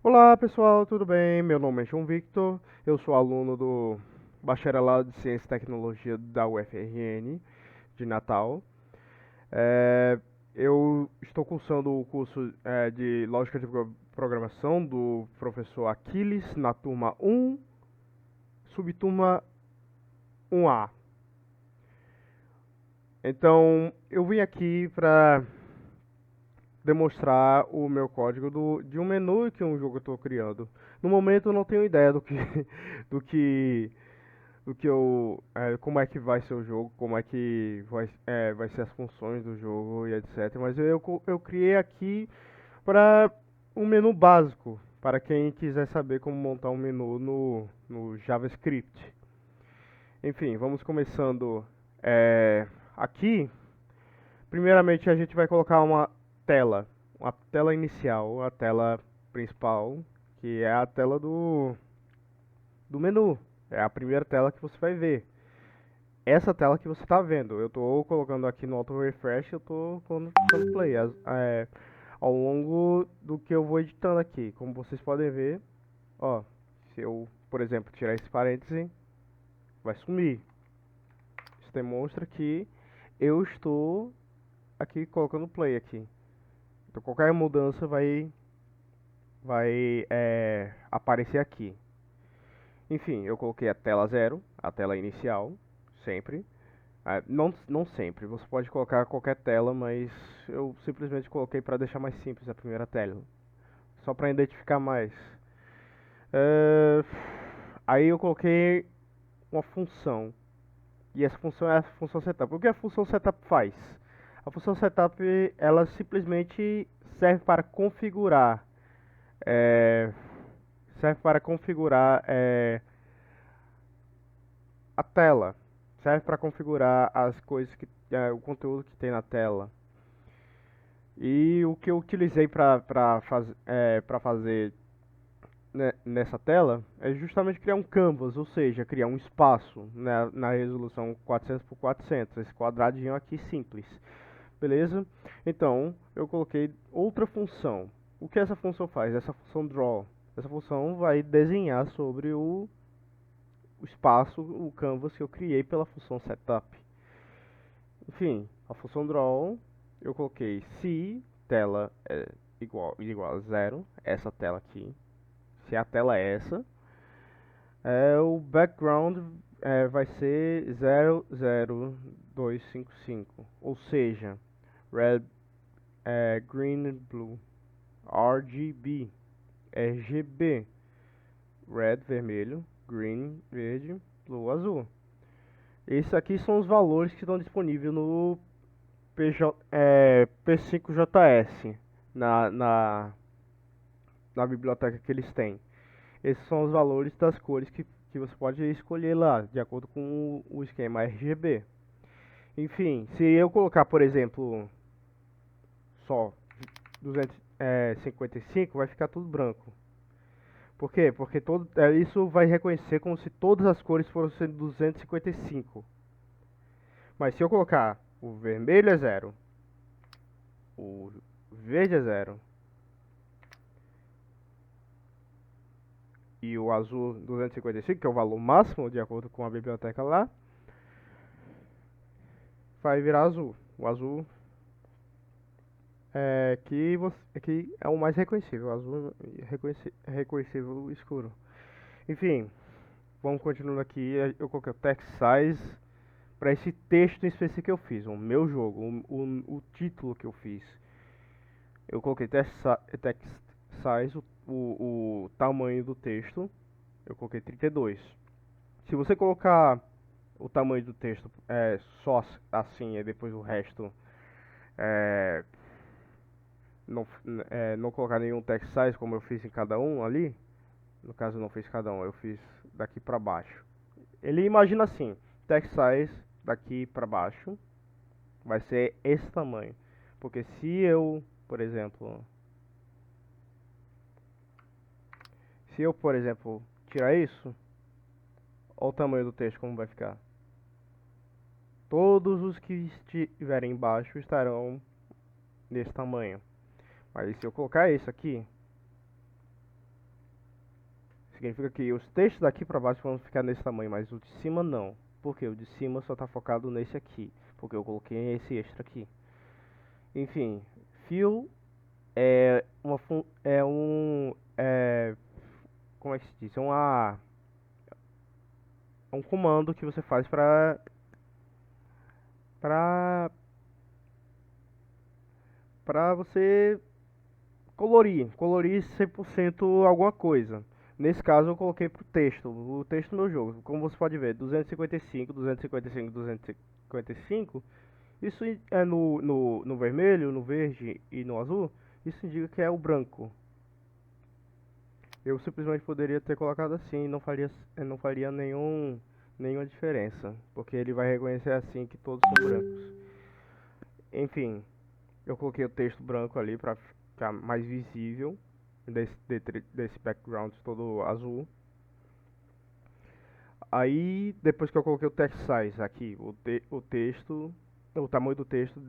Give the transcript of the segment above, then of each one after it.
Olá pessoal, tudo bem? Meu nome é João Victor, eu sou aluno do Bacharelado de Ciência e Tecnologia da UFRN de Natal. É, eu estou cursando o curso de Lógica de Programação do professor Aquiles na turma 1, subturma 1A. Então, eu vim aqui para demonstrar o meu código de um menu que um jogo eu estou criando. No momento eu não tenho ideia do que como é que vai ser o jogo, como é que vai ser as funções do jogo e etc. Mas eu criei aqui para um menu básico, para quem quiser saber como montar um menu no JavaScript. Enfim, vamos começando aqui. Primeiramente a gente vai colocar uma tela inicial, a tela principal, que é a tela do menu. É a primeira tela que você vai ver. Essa tela que você está vendo. Eu estou colocando aqui no auto refresh, eu estou colocando play. Ao longo do que eu vou editando aqui, como vocês podem ver, ó, se eu, por exemplo, tirar esse parêntese, vai sumir. Isso demonstra que eu estou aqui colocando play aqui. Então qualquer mudança vai aparecer aqui. Enfim, eu coloquei a tela zero, a tela inicial, sempre. Não sempre, você pode colocar qualquer tela, mas eu simplesmente coloquei para deixar mais simples a primeira tela, só para identificar mais. É, Aí eu coloquei uma função, e essa função é a função setup. O que a função setup faz? A função setup ela simplesmente serve para configurar, é, serve para configurar a tela, serve para configurar as coisas o conteúdo que tem na tela. E o que eu utilizei para fazer nessa tela é justamente criar um canvas, ou seja, criar um espaço na resolução 400 por 400, esse quadradinho aqui simples, beleza? Então, eu coloquei outra função. O que essa função faz? Essa função draw. Essa função vai desenhar sobre o espaço, o canvas que eu criei pela função setup. Enfim, a função draw, eu coloquei se tela é igual a zero, essa tela aqui. Se a tela é essa, o background vai ser 00255, ou seja, red, green and blue, RGB, RGB, red vermelho, green verde, blue azul. Esses aqui são os valores que estão disponíveis no P5JS, na, na, na biblioteca que eles têm. Esses são os valores das cores que você pode escolher lá, de acordo com o esquema RGB. Enfim, se eu colocar, por exemplo, só 255, vai ficar tudo branco. Por quê? Porque isso vai reconhecer como se todas as cores fossem 255. Mas se eu colocar o vermelho é zero, o verde é zero e o azul 255, que é o valor máximo de acordo com a biblioteca lá, vai virar azul. O azul que é o mais reconhecível, o azul reconhecível escuro. Enfim, vamos continuando aqui. Eu coloquei o text size para esse texto em específico que eu fiz, o meu jogo, o título que eu fiz. Eu coloquei text size, o tamanho do texto, eu coloquei 32. Se você colocar o tamanho do texto só assim e depois o resto é, não colocar nenhum text size como eu fiz em cada um ali, no caso eu não fiz cada um, eu fiz daqui para baixo. Ele imagina assim, text size daqui para baixo vai ser esse tamanho. Porque se eu, por exemplo, tirar isso, olha o tamanho do texto como vai ficar. Todos os que estiverem embaixo estarão nesse tamanho. Mas se eu colocar isso aqui, Significa que os textos daqui para baixo vão ficar nesse tamanho, mas o de cima não. Por quê? O de cima só está focado nesse aqui, porque eu coloquei esse extra aqui. Enfim, fill é uma é um como é que se diz? É um comando que você faz para para você colorir 100% alguma coisa. Nesse caso eu coloquei pro texto, o texto do meu jogo. Como você pode ver, 255, 255, 255. Isso é no vermelho, no verde e no azul. Isso indica que é o branco. Eu simplesmente poderia ter colocado assim, não faria nenhuma diferença, porque ele vai reconhecer assim que todos são brancos. Enfim, eu coloquei o texto branco ali para ficar mais visível desse background todo azul. Aí, depois que eu coloquei o text size aqui, o texto, o tamanho do texto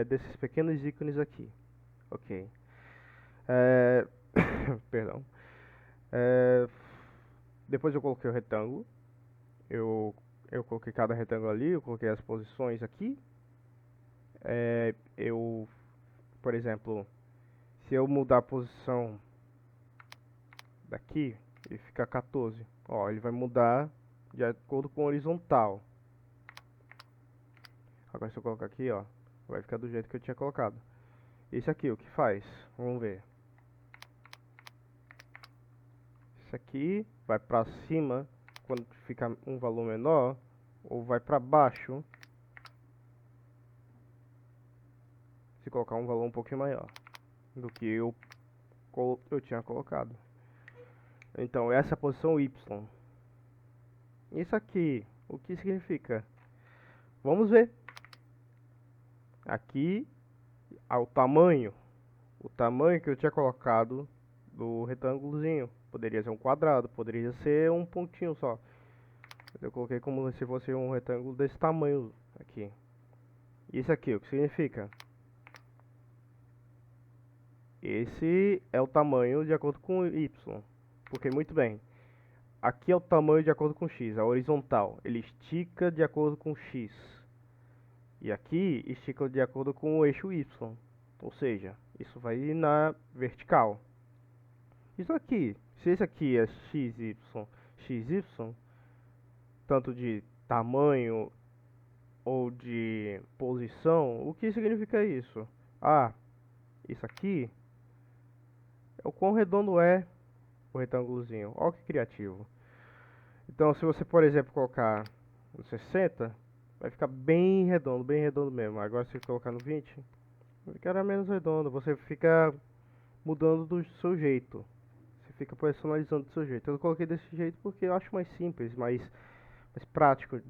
desses pequenos ícones aqui, ok. É, perdão. É, depois eu coloquei o retângulo. Eu, eu coloquei cada retângulo ali, eu coloquei as posições aqui. Eu, por exemplo, se eu mudar a posição daqui, ele fica 14. Ó, ele vai mudar de acordo com o horizontal. Agora se eu colocar aqui, ó, vai ficar do jeito que eu tinha colocado. Esse aqui, o que faz? Vamos ver. Esse aqui vai pra cima quando fica um valor menor, ou vai pra baixo se colocar um valor um pouquinho maior do que eu tinha colocado. Então, essa é a posição Y. Isso aqui, o que significa? Vamos ver. Aqui, o tamanho que eu tinha colocado do retângulozinho. Poderia ser um quadrado, poderia ser um pontinho só. Eu coloquei como se fosse um retângulo desse tamanho aqui. Isso aqui, o que significa? Esse é o tamanho de acordo com Y. Porque, muito bem, aqui é o tamanho de acordo com X, a horizontal. Ele estica de acordo com X. E aqui estica de acordo com o eixo Y. Ou seja, isso vai na vertical. Isso aqui, se esse aqui é XY, XY, tanto de tamanho ou de posição, o que significa isso? Ah, isso aqui é o quão redondo é o retângulozinho. Olha que criativo. Então, se você, por exemplo, colocar no 60, vai ficar bem redondo mesmo. Agora, se você colocar no 20, vai ficar menos redondo. Você fica mudando do seu jeito. Você fica personalizando do seu jeito. Eu coloquei desse jeito porque eu acho mais simples, mais prático,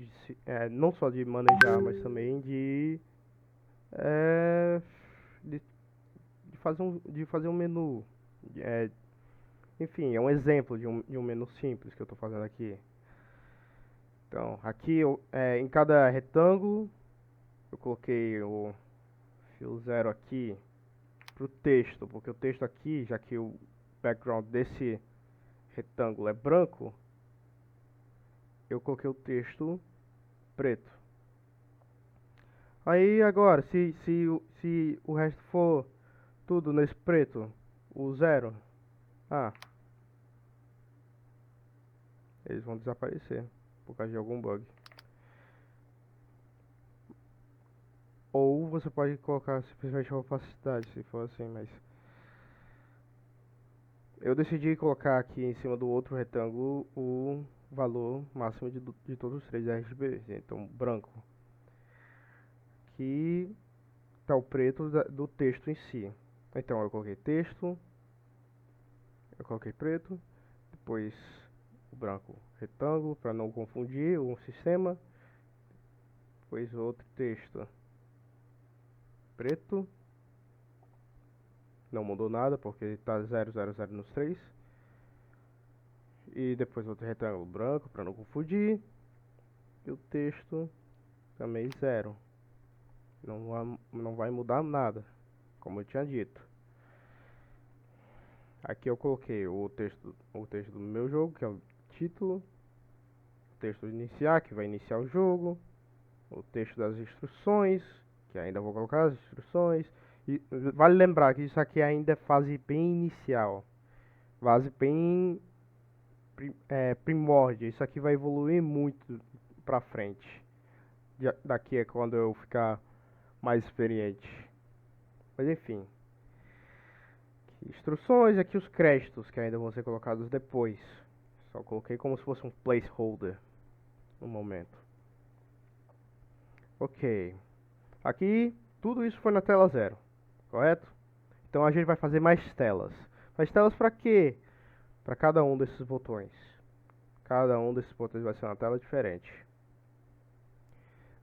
não só de manejar, mas também é, de, de fazer um menu. É, enfim, é um exemplo de um menu simples que eu estou fazendo aqui. Então, aqui em cada retângulo, eu coloquei o fio zero aqui para o texto, porque o texto aqui, já que o background desse retângulo é branco, eu coloquei o texto preto. Aí agora, se o resto for tudo nesse preto, o zero, eles vão desaparecer por causa de algum bug. Ou você pode colocar simplesmente a opacidade, se for assim, mas eu decidi colocar aqui em cima do outro retângulo o valor máximo de todos os três RGBs, então branco. Aqui está o preto do texto em si. Então eu coloquei texto, eu coloquei preto, depois o branco retângulo para não confundir o sistema, depois outro texto preto, não mudou nada porque está 000 nos três, e depois outro retângulo branco para não confundir, e o texto também 0. Não vai mudar nada, como eu tinha dito. Aqui eu coloquei o texto do meu jogo, que é o título, o texto de iniciar, que vai iniciar o jogo, o texto das instruções, que ainda vou colocar as instruções. E vale lembrar que isso aqui ainda é fase bem inicial, fase bem primórdia. Isso aqui vai evoluir muito pra frente. Daqui é quando eu ficar mais experiente. Mas enfim. Instruções, aqui os créditos que ainda vão ser colocados depois. Só coloquei como se fosse um placeholder no momento. Ok. Aqui, tudo isso foi na tela 0, correto? Então a gente vai fazer mais telas. Mais telas para quê? Para cada um desses botões. Cada um desses botões vai ser uma tela diferente.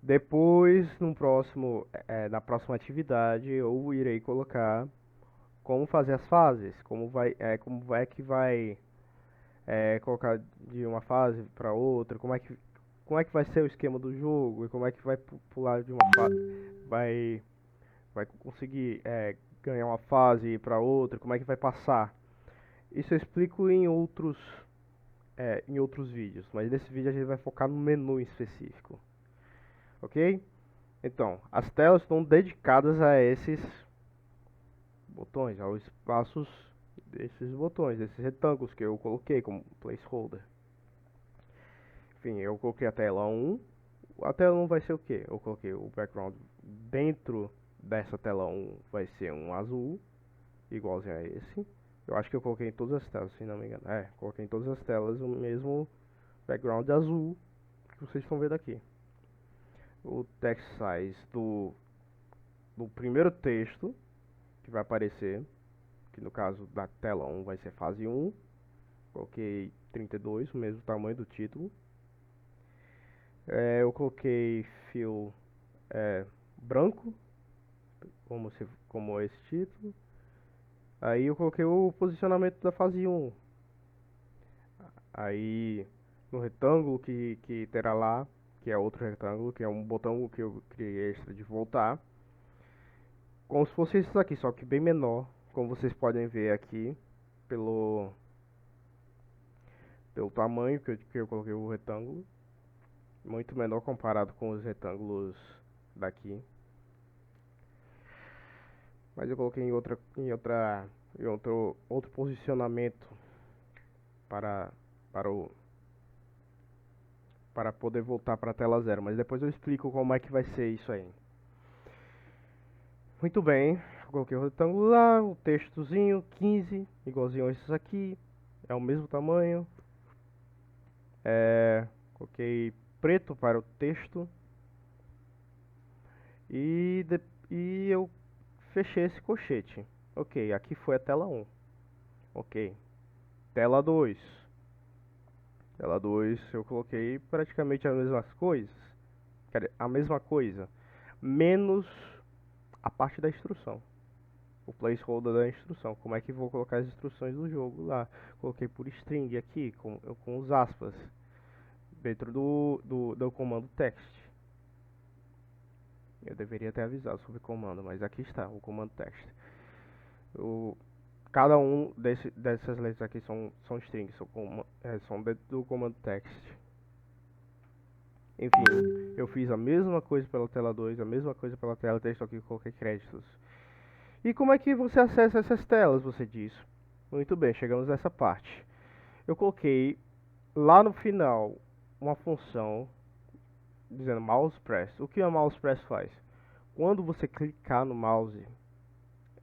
Depois, na próxima atividade, eu irei colocar como fazer as fases, como é que vai colocar de uma fase para outra, como é que vai ser o esquema do jogo e como é que vai pular de uma fase, vai conseguir ganhar uma fase e ir para outra, como é que vai passar. Isso eu explico em outros vídeos, mas nesse vídeo a gente vai focar no menu em específico, ok? Então, as telas estão dedicadas a esses botões, aos espaços desses botões, desses retângulos que eu coloquei como placeholder. Enfim, eu coloquei a tela 1. A tela 1 vai ser o que? Eu coloquei o background dentro dessa tela 1 vai ser um azul, igualzinho a esse. Eu acho que eu coloquei em todas as telas, se não me engano. Coloquei em todas as telas o mesmo background azul que vocês estão vendo aqui. O text size do primeiro texto que vai aparecer, que no caso da tela 1 vai ser fase 1. Coloquei 32, o mesmo tamanho do título. Eu coloquei fill branco, como esse título. Aí eu coloquei o posicionamento da fase 1. Aí no retângulo que terá lá, que é outro retângulo, que é um botão que eu criei extra de voltar. Como se fosse isso aqui, só que bem menor, como vocês podem ver aqui, pelo tamanho que eu coloquei o retângulo. Muito menor comparado com os retângulos daqui. Mas eu coloquei em outro posicionamento para para poder voltar para a tela 0, mas depois eu explico como é que vai ser isso aí. Muito bem, coloquei o retângulo lá, o textozinho 15, igualzinho a esses aqui, é o mesmo tamanho. Coloquei preto para o texto e eu fechei esse colchete. Ok, aqui foi a tela 1. Ok, tela 2. Tela 2 eu coloquei praticamente as mesmas coisas. A mesma coisa, menos a parte da instrução. O placeholder da instrução. Como é que vou colocar as instruções do jogo lá? Coloquei por string aqui, com os aspas, dentro do comando text. Eu deveria ter avisado sobre o comando, mas aqui está, o comando text. Cada um dessas letras aqui são strings, são dentro do comando text. Enfim, eu fiz a mesma coisa pela tela 2, a mesma coisa pela tela 3, só que eu coloquei créditos. E como é que você acessa essas telas, você diz? Muito bem, chegamos nessa parte. Eu coloquei lá no final uma função dizendo mouse press. O que a mouse press faz? Quando você clicar no mouse,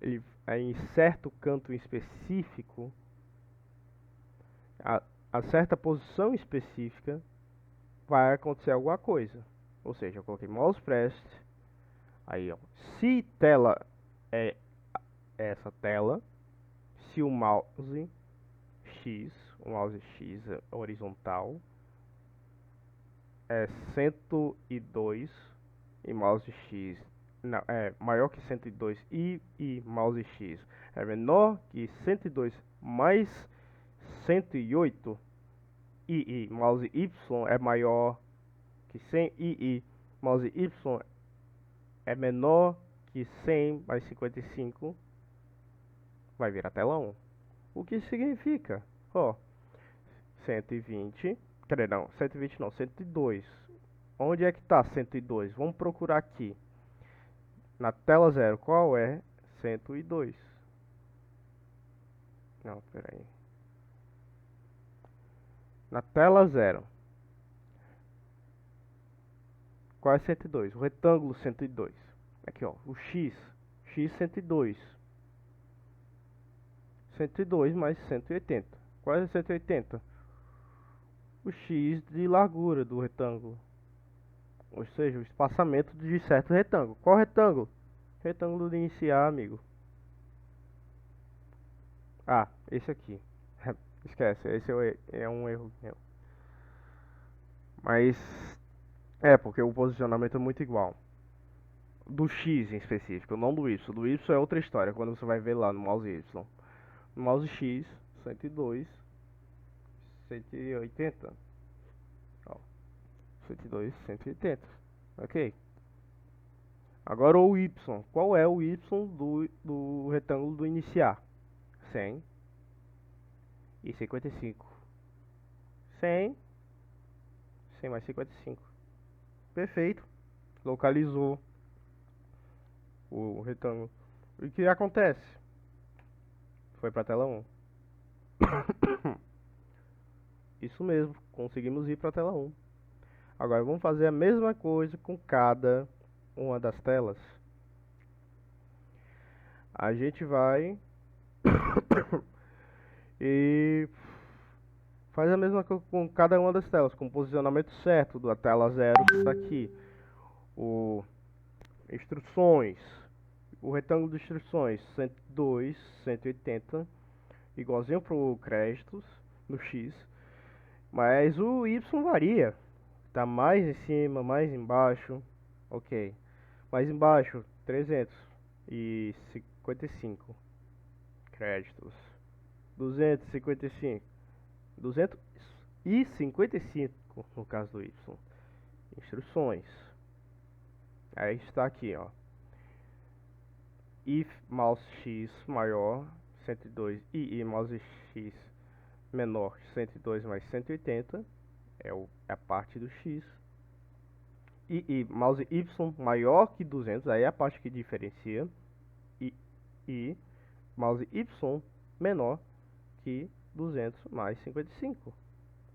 ele em certo canto específico, a certa posição específica, vai acontecer alguma coisa. Ou seja, eu coloquei mouse pressed. Aí, ó, se tela é essa tela, se o mouse X horizontal é 102 e mouse X não, é maior que 102 e mouse X é menor que 102 mais 108 e mouse Y é maior que 100 e mouse Y é menor que 100 mais 55, vai vir a tela 1. O que significa? Ó, 120, quer não, 120 não, 102. Onde é que tá 102? Vamos procurar aqui. Na tela 0, qual é 102? Não, peraí. Na tela 0, qual é 102? O retângulo 102. Aqui, ó, o x. X 102. 102 mais 180. Qual é 180? O x de largura do retângulo. Ou seja, o espaçamento de certo retângulo. Qual retângulo? Retângulo de iniciar, amigo. Ah, esse aqui. Esquece, esse é um erro meu. Mas porque o posicionamento é muito igual. Do X em específico, não do Y. Do Y é outra história, quando você vai ver lá no mouse Y. No mouse X, 102, 180. Ó, 102, 180. Ok. Agora o Y. Qual é o Y do retângulo do iniciar? 100 e 55. 100, 100 mais 55. Perfeito. Localizou o retângulo. E o que acontece? Foi para a tela 1. Isso mesmo, conseguimos ir para a tela 1. Agora vamos fazer a mesma coisa com cada uma das telas. A gente vai e faz a mesma coisa com cada uma das telas, com o posicionamento certo da tela 0 que está aqui. O instruções, o retângulo de instruções 102, 180, igualzinho para o créditos no X, mas o Y varia, tá mais em cima, mais embaixo, ok, mais embaixo 355 créditos, 255, 255 no caso do Y, instruções, aí está aqui, ó. If mouse X maior 102 e mouse X menor 102 mais 180 é a parte do X. E mouse Y maior que 200, aí é a parte que diferencia. E mouse Y menor que 200 mais 55.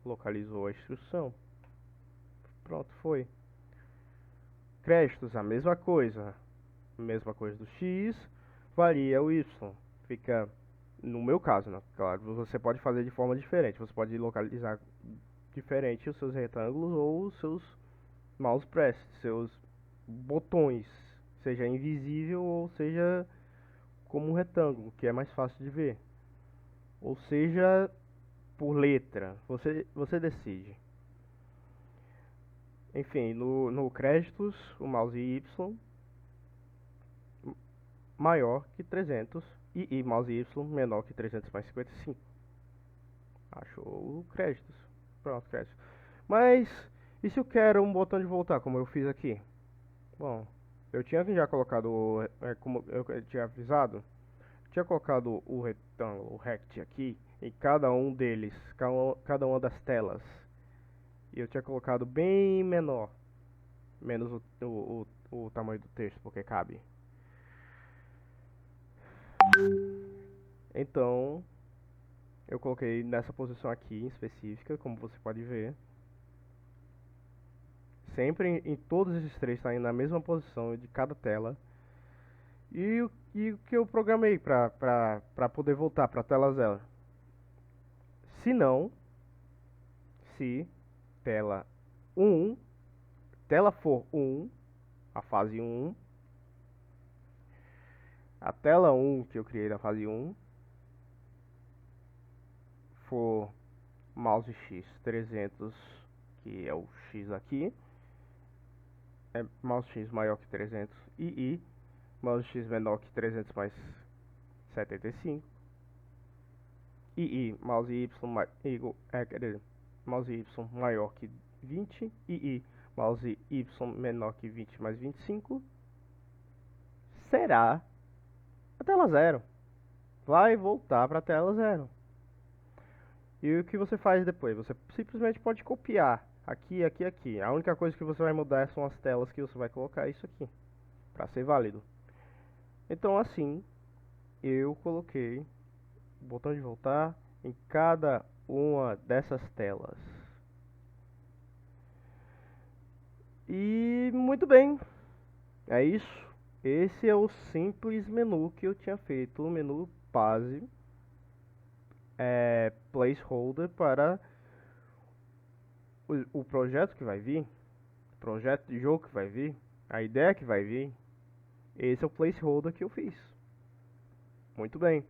Localizou a instrução. Pronto, foi. Créditos, a mesma coisa. Mesma coisa do X, varia o Y. Fica, no meu caso, né? Claro, você pode fazer de forma diferente. Você pode localizar diferente os seus retângulos ou os seus mouse press, seus botões, seja invisível ou seja como um retângulo, que é mais fácil de ver. Ou seja, por letra, você decide. Enfim, no créditos, o mouse Y maior que 300 e mouse Y menor que 300 mais 55. Achou créditos. Pronto, créditos. Mas, e se eu quero um botão de voltar, como eu fiz aqui? Bom, eu tinha já colocado, como eu tinha avisado, tinha colocado o retângulo, o rect aqui, em cada um deles, cada uma das telas. E eu tinha colocado bem menor, menos o tamanho do texto, porque cabe. Então, eu coloquei nessa posição aqui em específica, como você pode ver. Sempre em todos esses três está na mesma posição de cada tela. E o que eu programei para poder voltar para a tela 0. Se tela 1, tela for 1, a fase 1, a tela 1 que eu criei na fase 1 for mouse X 300, que é o X aqui, é mouse X maior que 300 e mouse X menor que 300 mais 75 e mouse Y mouse Y maior que 20 e mouse Y menor que 20 mais 25 será a tela 0. Vai voltar para a tela 0. E o que você faz depois? Você simplesmente pode copiar aqui, aqui, aqui. A única coisa que você vai mudar são as telas que você vai colocar isso aqui, para ser válido. Então assim, eu coloquei o botão de voltar em cada uma dessas telas. E muito bem, é isso. Esse é o simples menu que eu tinha feito, o menu base, placeholder para o projeto que vai vir, projeto de jogo que vai vir, a ideia que vai vir. Esse é o placeholder que eu fiz. Muito bem.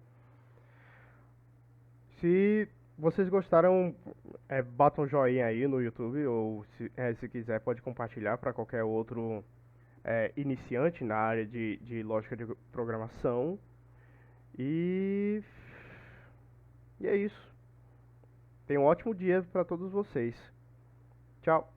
Se vocês gostaram, batam um joinha aí no YouTube, ou se quiser pode compartilhar para qualquer outro iniciante na área de lógica de programação. E, e é isso. Tenham um ótimo dia para todos vocês. Tchau.